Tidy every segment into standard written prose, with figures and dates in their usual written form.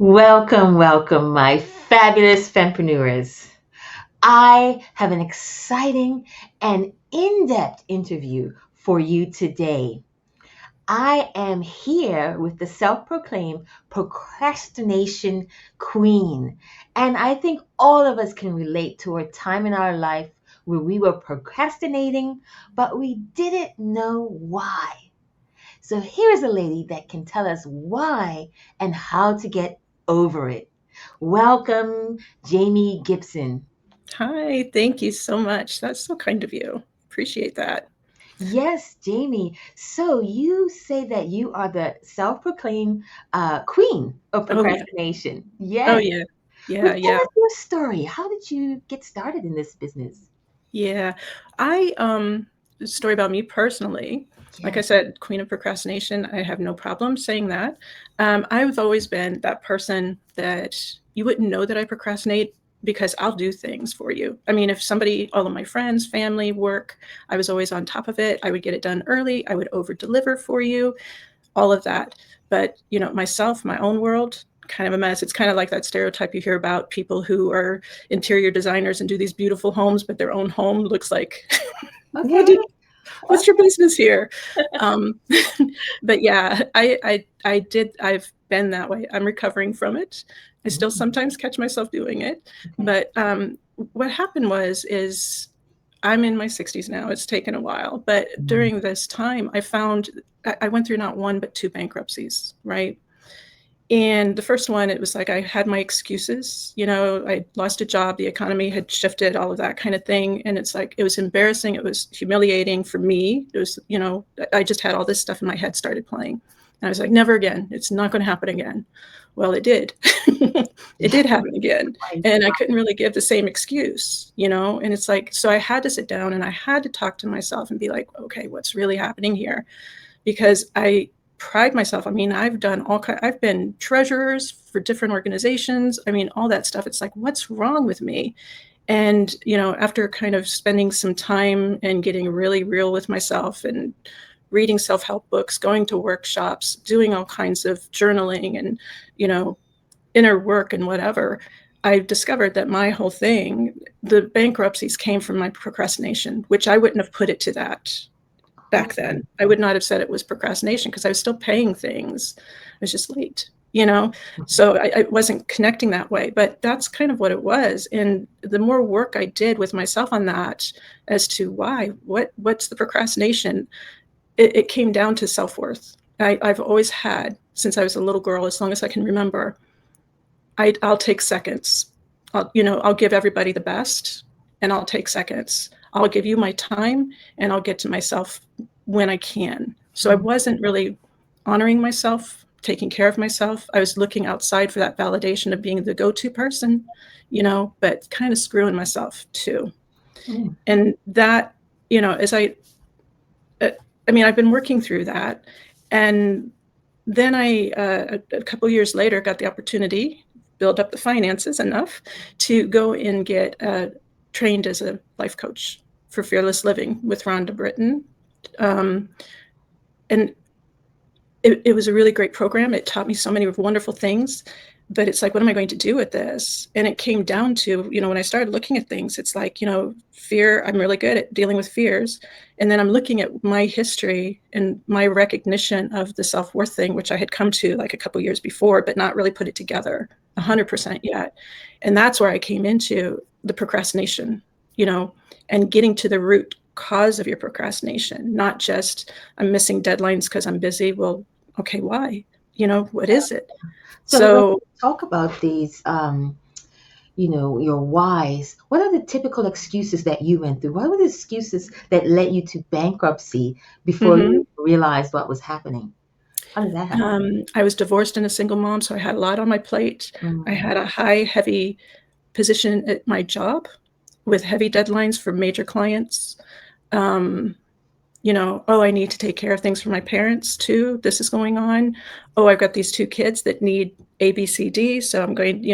Welcome, welcome, my fabulous fempreneurs. I have an exciting and in depth interview for you today. I am here with the self proclaimed procrastination queen. And I think all of us can relate to a time in our life where we were procrastinating, but we didn't know why. So here's a lady that can tell us why and how to get over it. Welcome, Jami Gibson. Hi, thank you so much. That's so kind of you. Appreciate that. Yes, Jamie. So you say that you are the self-proclaimed queen of Oh yeah. procrastination. Oh Yes. yeah. Well, Yeah, tell yeah. us your story. How did you get started in this business? Yeah. I story about me personally. Like I Yes. said, queen of procrastination. I have no problem saying that. I've always been that person that you wouldn't know that I procrastinate because I'll do things for you. I mean, if somebody, all of my friends, family, work, I was always on top of it. I would get it done early. I would over deliver for you, all of that. But, myself, my own world, kind of a mess. It's kind of like that stereotype you hear about people who are interior designers and do these beautiful homes, but their own home looks like, what Okay. did, what's your business here? Um, but yeah, I've been that way. I'm recovering from it. I still Mm. sometimes catch myself doing it. Okay. But what happened is I'm in my 60s now. It's taken a while. But Mm. during this time, I went through not one, but two bankruptcies, right? And the first one, it was like I had my excuses. I lost a job, the economy had shifted, all of that kind of thing. And it's like, it was embarrassing. It was humiliating for me. It was, I just had all this stuff in my head started playing. And I was like, never again. It's not going to happen again. Well, it did. It Yeah. did happen again. Right. And I couldn't really give the same excuse. And it's like, so I had to sit down and I had to talk to myself and be like, okay, what's really happening here? Because I pride myself. I mean, I've been treasurers for different organizations. I mean, all that stuff. It's like, what's wrong with me? And, after kind of spending some time and getting really real with myself and reading self-help books, going to workshops, doing all kinds of journaling and, you know, inner work and whatever, I discovered that my whole thing, the bankruptcies came from my procrastination, which I wouldn't have put it to that Oh. back then. I would not have said it was procrastination because I was still paying things. I was just late. So I wasn't connecting that way, but that's kind of what it was. And the more work I did with myself on that as to what's the procrastination, it came down to self-worth. I've always had, since I was a little girl, as long as I can remember, I'll take seconds. I'll give everybody the best and I'll take seconds. I'll give you my time and I'll get to myself when I can. So I Mm. wasn't really honoring myself, taking care of myself. I was looking outside for that validation of being the go-to person, but kind of screwing myself too. Mm. And that, as uh, I mean, I've been working through that. And then a couple of years later, got the opportunity, build up the finances enough to go and get trained as a life coach for fearless living with Rhonda Britton. Um, and it was a really great program. It taught me so many wonderful things, but it's like, what am I going to do with this? And it came down to, when I started looking at things, it's like, fear, I'm really good at dealing with fears. And then I'm looking at my history and my recognition of the self-worth thing, which I had come to like a couple years before, but not really put it together 100% yet. And that's where I came into the procrastination, and getting to the root cause of your procrastination, not just I'm missing deadlines because I'm busy. Well, okay, why? What is it? So let's So, talk about these, your whys. What are the typical excuses that you went through? What were the excuses that led you to bankruptcy before mhm. you realized what was happening? How did that happen? I was divorced and a single mom, so I had a lot on my plate. I Mm. had a high, heavy position at my job with heavy deadlines for major clients. Um, oh, I need to take care of things for my parents too. This is going on. Oh, I've got these two kids that need A, B, C, D. So I'm going,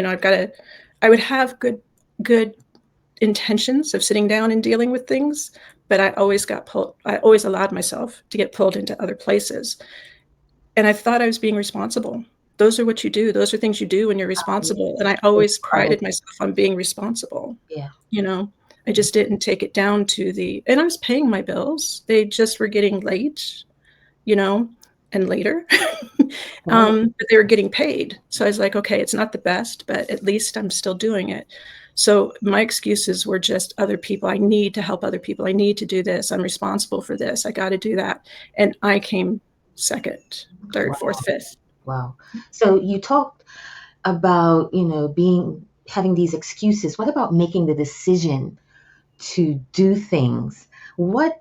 I would have good intentions of sitting down and dealing with things, but I always allowed myself to get pulled into other places. And I thought I was being responsible. those are what you do. Those are things you do when you're responsible. And I It's always part of prided myself on being responsible. yeah. You know, I just didn't take it down to and I was paying my bills. They just were getting late, you know, and later. Right. But they were getting paid. So I was like, okay, it's not the best, but at least I'm still doing it. So my excuses were just other people. I need to help other people. I need to do this. I'm responsible for this. I got to do that. And I came second, third, fourth, Wow. fifth. Wow. So you talked about, having these excuses. What about making the decision to do things? What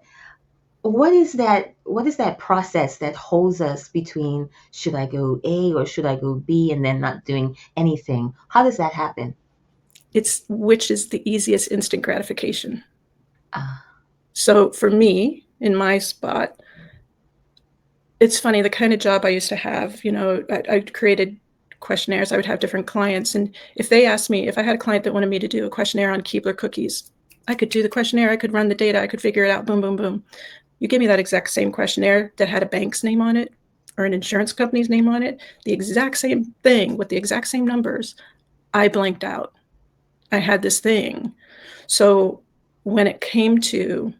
what is that process that holds us between should I go A or should I go B and then not doing anything? How does that happen? It's which is the easiest instant gratification. Ah, So for me, in my spot, it's funny, the kind of job I used to have, I created questionnaires. I would have different clients. And if they asked me, if I had a client that wanted me to do a questionnaire on Keebler cookies, I could do the questionnaire. I could run the data. I could figure it out. Boom, boom, boom. You give me that exact same questionnaire that had a bank's name on it or an insurance company's name on it, the exact same thing with the exact same numbers, I blanked out. I had this thing. So when it came to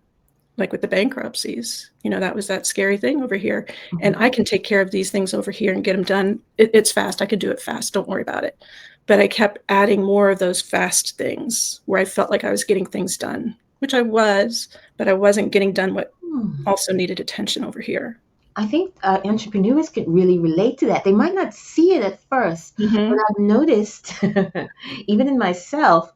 like with the bankruptcies, that was that scary thing over here. And mhm. I can take care of these things over here and get them done. It's fast. I can do it fast. Don't worry about it. But I kept adding more of those fast things where I felt like I was getting things done, which I was, but I wasn't getting done what Hmm. also needed attention over here. I think entrepreneurs could really relate to that. They might not see it at first, but Mm-hmm. I've noticed, even in myself,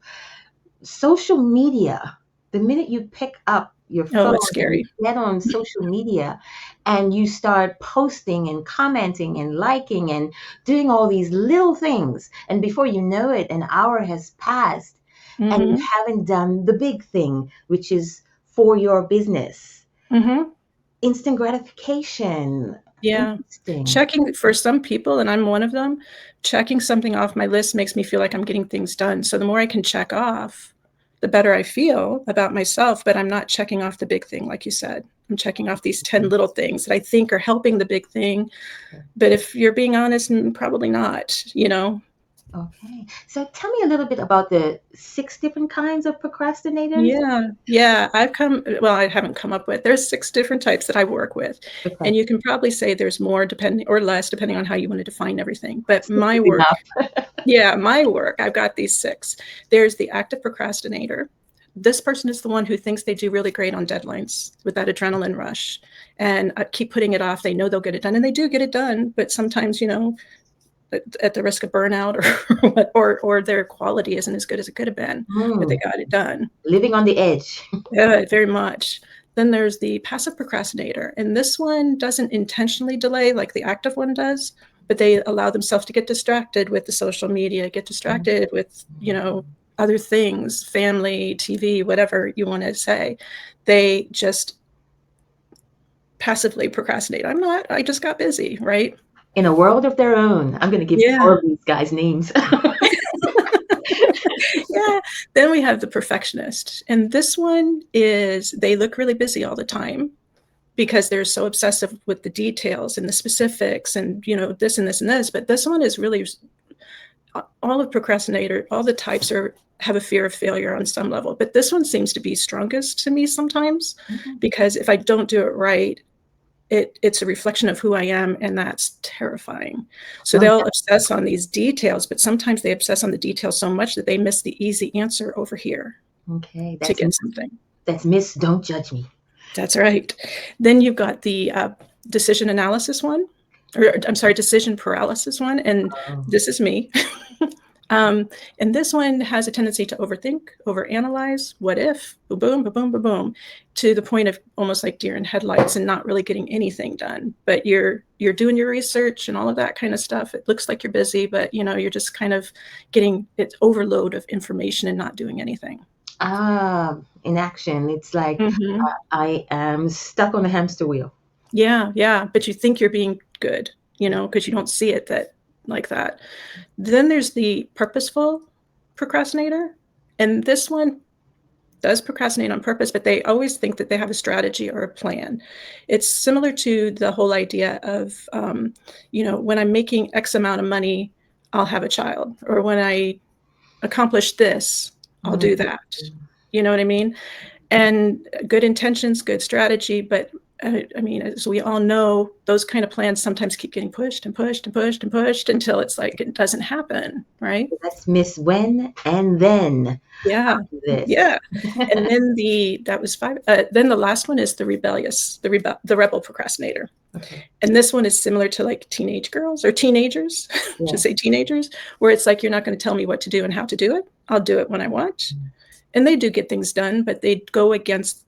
social media, the minute you pick up your Oh, it's phone and you scary. get on social media and you start posting and commenting and liking and doing all these little things, and before you know it, an hour has passed and you Mm-hmm. haven't done the big thing, which is for your business. Mm-hmm. Instant gratification. Yeah. Interesting. Checking for some people, and I'm one of them, checking something off my list makes me feel like I'm getting things done. So the more I can check off, the better I feel about myself, but I'm not checking off the big thing, like you said. I'm checking off these 10 little things that I think are helping the big thing. But if you're being honest, probably not. Okay. So tell me a little bit about the 6 different kinds of procrastinators. Yeah, yeah. I haven't come up with, there's 6 different types that I work with. Okay. And you can probably say there's more depending or less depending on how you want to define everything. But Six my is work, enough. yeah, my work, I've got these 6. There's the active procrastinator. This person is the one who thinks they do really great on deadlines with that adrenaline rush and keep putting it off. They know they'll get it done and they do get it done, but sometimes, at the risk of burnout or their quality isn't as good as it could have been, but they Mm, got it done. living on the edge. Yeah, very much. Then there's the passive procrastinator, and this one doesn't intentionally delay like the active one does, but they allow themselves to get distracted with the social media, get distracted with, other things, family, TV, whatever you want to say. They just passively procrastinate. I just got busy, right? In a world of their own. I'm going to give Yeah. all of these guys names. Yeah. Then we have the perfectionist. And this one is they look really busy all the time because they're so obsessive with the details and the specifics and, this and this and this. But this one is really all of procrastinator, all the types have a fear of failure on some level. But this one seems to be strongest to me sometimes Mhm. because if I don't do it right, it's a reflection of who I am, and that's terrifying. So Oh, they'll obsess on these details, but sometimes they obsess on the details so much that they miss the easy answer over here yeah. Okay. to That's get something. that's Miss Don't Judge Me. That's right. Then you've got the decision analysis one, or I'm sorry, decision paralysis one, and Oh. this is me. um, and this one has a tendency to overthink, overanalyze, what if, boom, boom, boom, boom, boom, to the point of almost like deer in headlights and not really getting anything done. But you're doing your research and all of that kind of stuff. It looks like you're busy, but you're just kind of getting it overload of information and not doing anything. Inaction. It's like Mm-hmm. I am stuck on the hamster wheel. Yeah, yeah, but you think you're being good, because you don't see it that like that. Then there's the purposeful procrastinator, and this one, does procrastinate on purpose, but they always think that they have a strategy or a plan. It's similar to the whole idea of, when I'm making X amount of money, I'll have a child, or when I accomplish this, I'll Mhm. do that. You know what I mean? And good intentions, good strategy, but I mean, as we all know, those kind of plans sometimes keep getting pushed and pushed and pushed and pushed until it's like it doesn't happen, right? Let's miss when and then Yeah, I'll do this. yeah. And then that was 5. Then the last one is the rebel procrastinator. Okay. And this one is similar to like teenage girls or teenagers, should Yeah. say teenagers, where it's like, you're not going to tell me what to do and how to do it. I'll do it when I want. And they do get things done, but they go against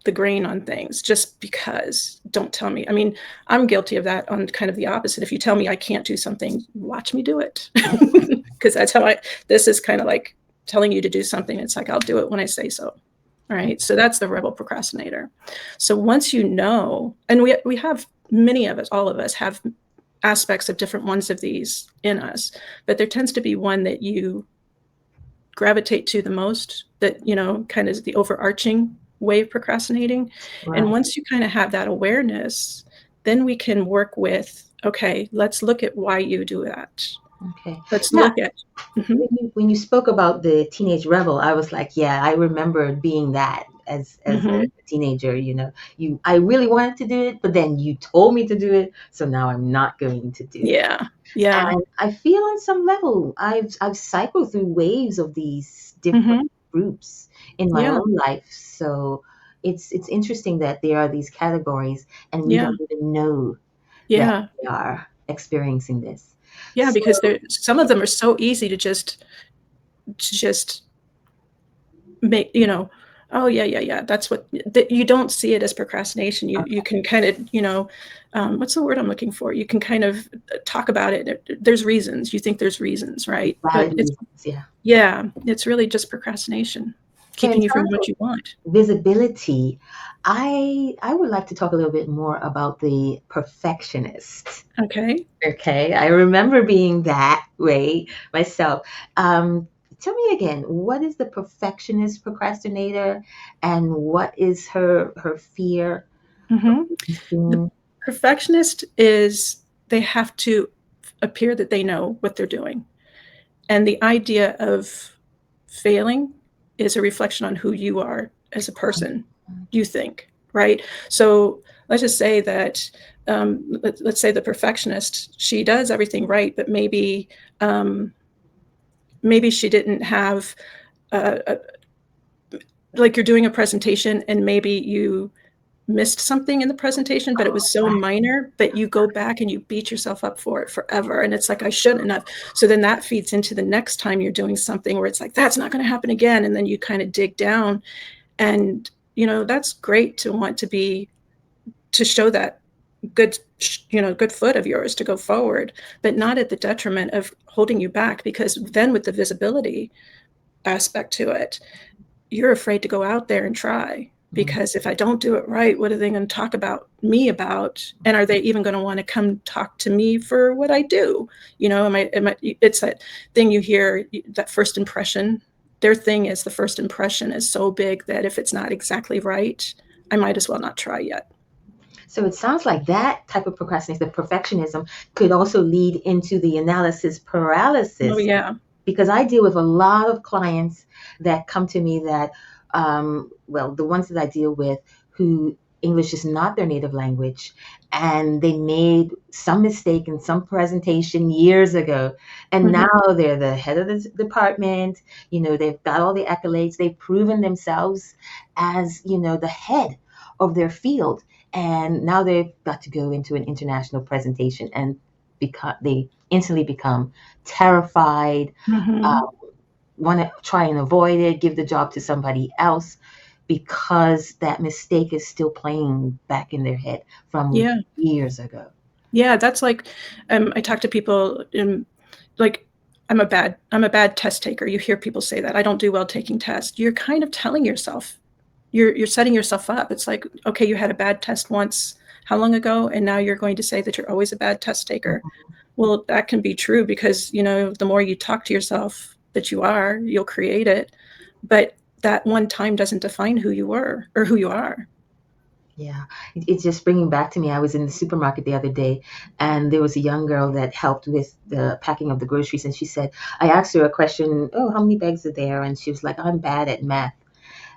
the grain on things just because. Don't tell me. I mean, I'm guilty of that on kind of the opposite. If you tell me I can't do something, watch me do it. Because that's how this is kind of like telling you to do something. It's like, I'll do it when I say so. Right. So that's the rebel procrastinator. So once you know, and we have many of us, all of us have aspects of different ones of these in us, but there tends to be one that you gravitate to the most, that, kind of the overarching way of procrastinating. And Right. once you kind of have that awareness, then we can work with, okay, let's look at why you do that. Okay. Let's Now, look at, mhm, when you spoke about the teenage rebel, I was like, yeah, I remember being that as a mhm, teenager. I really wanted to do it, but then you told me to do it, so now I'm not going to do it. yeah, yeah, And I feel on some level I've cycled through waves of these different mhm, groups in my yeah, own life. So it's interesting that there are these categories and we yeah, don't even know that yeah, we are experiencing this. yeah, So because some of them are so easy to just make, oh yeah, yeah, yeah, that's what that you don't see it as procrastination. You can kind of, what's the word I'm looking for, you can kind of talk about it. There's reasons, you think there's reasons, right? But valid it's, reasons, yeah. yeah, it's really just procrastination So in keeping you from terms what of you want. visibility, I would like to talk a little bit more about the perfectionist. Okay. Okay, I remember being that way myself. Um, Tell me again, what is the perfectionist procrastinator, and what is her fear of Hmm. being The seen? perfectionist is, they have to appear that they know what they're doing. And the idea of failing is a reflection on who you are as a person, you think, right? So let's just say that, let's say the perfectionist, she does everything right, but um, maybe she didn't have, a, like, you're doing a presentation and maybe you missed something in the presentation, but it was so Right. minor, but you go back and you beat yourself up for it forever. And it's like, I shouldn't have. So then that feeds into the next time you're doing something where it's like, that's not going to happen again. And then you kind of dig down. And, that's great to want to show that good, good foot of yours to go forward, but not at the detriment of holding you back. Because then with the visibility aspect to it, you're afraid to go out there and try, Mm. because if I don't do it right, what are they going to talk about me about? And are they even going to want to come talk to me for what I do? It's that thing you hear, that first impression. Their thing is, the first impression is so big that if it's not exactly right, I might as well not try yet. So it sounds like that type of procrastination, the perfectionism, could also lead into the analysis Oh, paralysis, yeah. because I deal with a lot of clients that come to me that, well, the ones that I deal with who English is not their native language, and they made some mistake in some presentation years ago, and Hmm. now they're the head of the department. They've got all the accolades. They've proven themselves as, the head of their field, and now they've got to go into an international presentation, and they instantly become terrified, Hmm. want to try and avoid it, give the job to somebody else, because that mistake is still playing back in their head from Yeah. years ago. Yeah, that's like, I talk to people, like, I'm a bad test taker. You hear people say that. I don't do well taking tests. You're kind of telling yourself, you're setting yourself up. It's like, okay, you had a bad test once, how long ago? And now you're going to say that you're always a bad test taker. Well, that can be true, because, the more you talk to yourself that you are, you'll create it. But that one time doesn't define who you were or who you are. Yeah, it's just bringing back to me. I was in the supermarket the other day, and there was a young girl that helped with the packing of the groceries. And she said, I asked her a question, oh, how many bags are there? And she was like, I'm bad at math.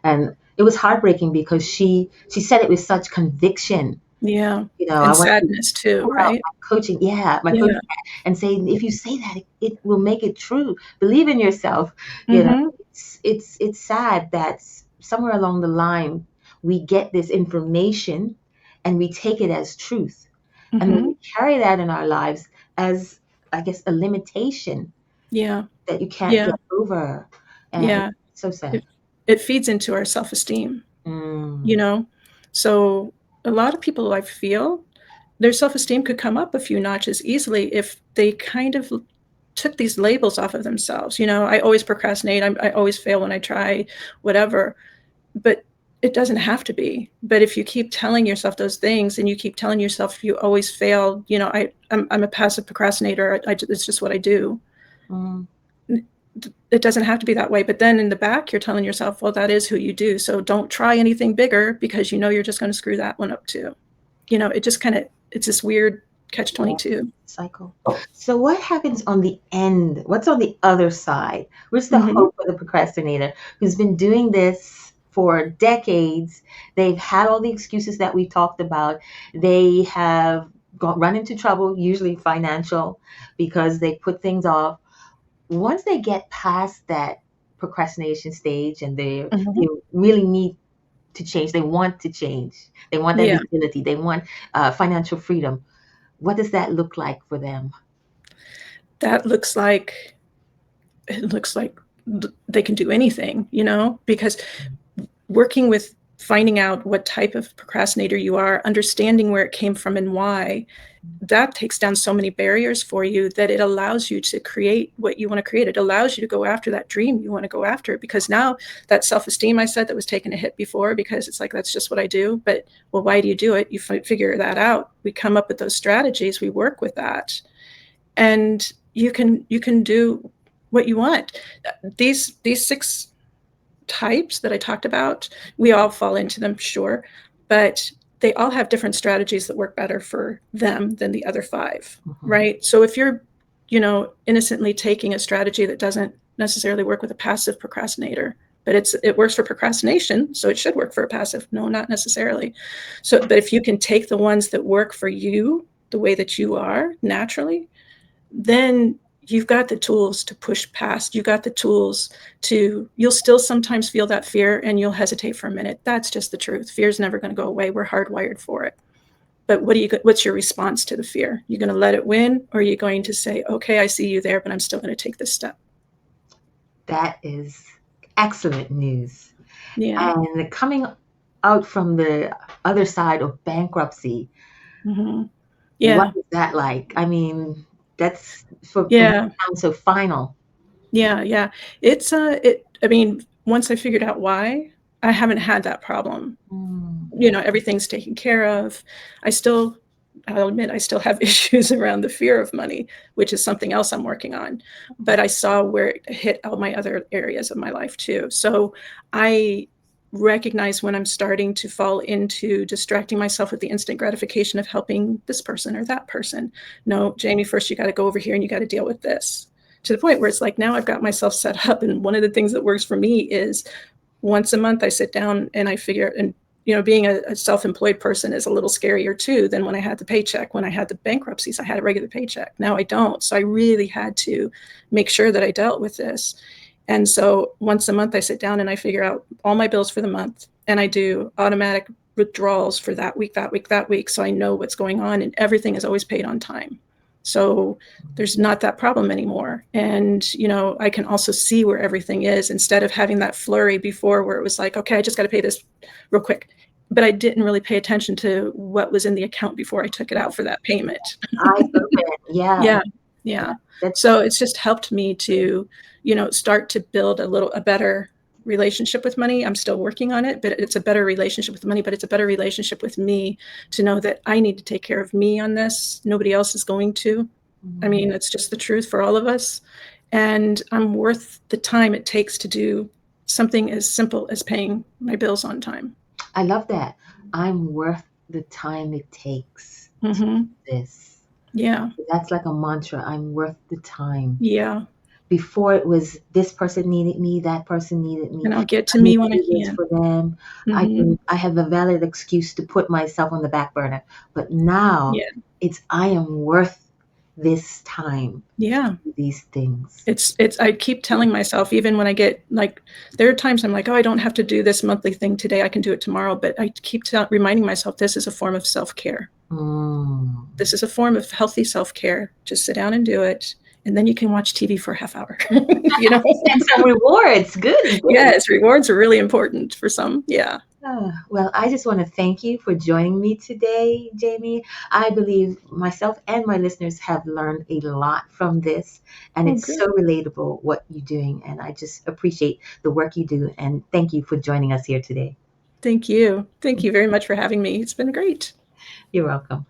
And it was heartbreaking because she said it with such conviction. Yeah. I And want to sadness too, pour out right? my coaching, yeah, my Yeah. coaching, and say, if you say that, it will make it true. Believe in yourself. You know, Mm-hmm. it's sad that somewhere along the line we get this information and we take it as truth, and then Mm-hmm. we carry that in our lives as, I guess, a limitation Yeah. that you can't Yeah. get over, and Yeah. it's so sad. It feeds into our self-esteem, you Mm, know? So a lot of people, I feel, their self-esteem could come up a few notches easily if they kind of took these labels off of themselves. I always procrastinate. I always fail when I try, whatever. But it doesn't have to be. But if you keep telling yourself those things and you keep telling yourself you always fail, I'm a passive procrastinator. It's just what I do. mm. It doesn't have to be that way. But then in the back, you're telling yourself, well, that is who you do. So don't try anything bigger because you're just going to screw that one up too. It just kind of, it's this weird catch Yeah, 22. cycle. So what happens on the end? What's on the other side? Where's the Mm-hmm. hope for the procrastinator who's been doing this for decades? They've had all the excuses that we talked about. They have run into trouble, usually financial, because they put things off. Once they get past that procrastination stage and they Mm-hmm. really need to change, they want to change. They want that Yeah, visibility. They want financial freedom. What does that look like for them? that looks like they can do anything, because working with finding out what type of procrastinator you are, understanding where it came from and why, that takes down so many barriers for you that it allows you to create what you want to create. It allows you to go after that dream you want to go after, because now that self-esteem I said that was taking a hit before because it's like, that's just what I do. But, well, why do you do it? You figure that out. We come up with those strategies. We work with that. And you can do what you want. These six types that I talked about, we all fall into them, sure, but they all have different strategies that work better for them than the other five, Mhm. right? So if you're, innocently taking a strategy that doesn't necessarily work with a passive procrastinator, but it works for procrastination, so it should work for a passive. No, not necessarily. So, but if you can take the ones that work for you, the way that you are naturally, then you've got the tools to push past. You've got the tools you'll still sometimes feel that fear and you'll hesitate for a minute. That's just the truth. Fear is never going to go away. We're hardwired for it. But what's your response to the fear? You're going to let it win, or are you going to say, okay, I see you there, but I'm still going to take this step? That is excellent news. Yeah. And coming out from the other side of bankruptcy, Mm-hmm. what Yeah. is that like? I mean, that's for me Yeah. sounds so final. Yeah. Yeah. I mean, once I figured out why, I haven't had that problem. Mm, Everything's taken care of. I still, I'll admit, I still have issues around the fear of money, which is something else I'm working on. But I saw where it hit all my other areas of my life too. So I recognize when I'm starting to fall into distracting myself with the instant gratification of helping this person or that person. No, Jamie, first you got to go over here and you got to deal with this. To the point where it's like, now I've got myself set up. And one of the things that works for me is once a month I sit down and I figure, and being a self-employed person is a little scarier too than when I had the paycheck. When I had the bankruptcies, I had a regular paycheck. Now I don't. So I really had to make sure that I dealt with this. And so once a month I sit down and I figure out all my bills for the month, and I do automatic withdrawals for that week, that week, that week. So I know what's going on, and everything is always paid on time. So there's not that problem anymore. And, I can also see where everything is instead of having that flurry before where it was like, okay, I just got to pay this real quick. But I didn't really pay attention to what was in the account before I took it out for that payment. eyes open. Yeah, Yeah. Yeah. that's So it's just helped me to, start to build a better relationship with money. I'm still working on it, but it's a better relationship with money, but it's a better relationship with me to know that I need to take care of me on this. Nobody else is going to. I mm, mean, it's just the truth for all of us. And I'm worth the time it takes to do something as simple as paying my bills on time. I love that. I'm worth the time it takes to Mm-hmm. do this. Yeah. That's like a mantra. I'm worth the time. Yeah. Before it was this person needed me, that person needed me. And I'll get to I need me to when I do this can. for them. Mm-hmm. I have a valid excuse to put myself on the back burner. But now Yeah. it's I am worth this time Yeah. to do these things. It's I keep telling myself, even when I get like, there are times I'm like, oh, I don't have to do this monthly thing today, I can do it tomorrow. But I keep reminding myself this is a form of self-care. Mm. This is a form of healthy self-care. Just sit down and do it, and then you can watch TV for a half hour. You know. And some rewards. Good, good. Yes, rewards are really important for some. Yeah. Well, I just want to thank you for joining me today, Jamie. I believe myself and my listeners have learned a lot from this, and Oh, it's good. so relatable what you're doing. And I just appreciate the work you do. And thank you for joining us here today. Thank you. Thank you very much for having me. It's been great. You're welcome.